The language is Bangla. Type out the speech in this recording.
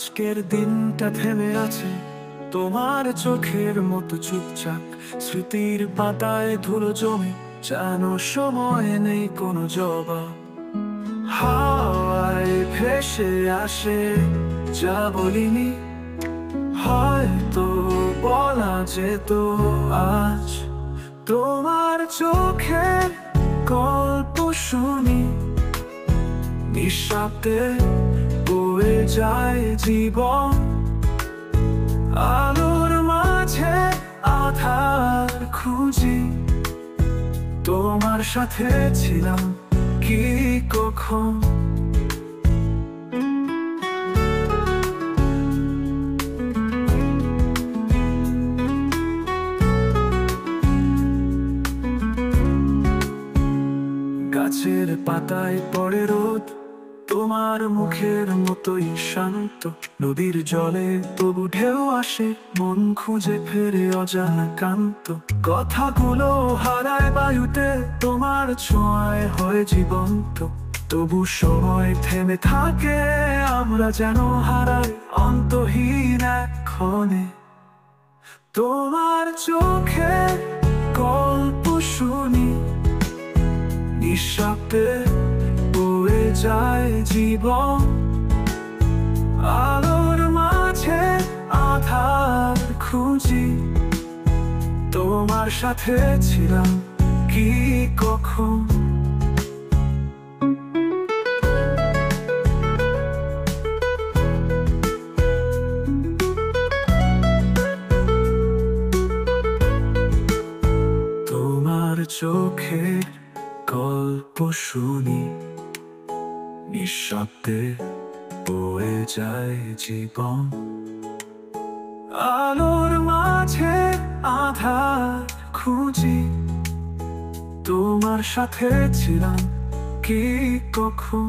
আজকের দিনটা থেমে আছে তোমার চোখের মতো চুপচাপ, স্মৃতির পাতায় ধুলো জমে, যেন সময় নেই কোনো জবাব। হাওয়ায় ভেসে আসে যা বলিনি, হয়তো বলা যেত আজ। তোমার চোখের গল্প শুনি, নিঃশব্দে বয়ে যায় জীবন। আলোর মাঝে আধার খুঁজি, তোমার সাথে ছিলাম কি কখন। গাছের পাতায় পড়ে রোদ, তোমার মুখের মতোই শান্ত। নদীর জলে তবু ঢেউ আসে, মন খুঁজে ফেরে অজানা কান্ত। কথাগুলো হারায় বায়ুতে, তোমার ছোঁয়ায় হয় জীবন্ত। তবু সময় থেমে থাকে, আমরা যেন হারাই অন্তহীন এক ক্ষণে। তোমার চোখে গল্প শুনি, নিঃশব্দে বয়ে যায় জীবন। আলোর মাঝে আধার খুঁজি, তোমার সাথে ছিলাম কি কখন। তোমার চোখে গল্প শুনি, নিঃশব্দে বয়ে যায় জীবন। আলোর মাঝে আধার খুঁজি, তোমার সাথে ছিলাম কি কখন।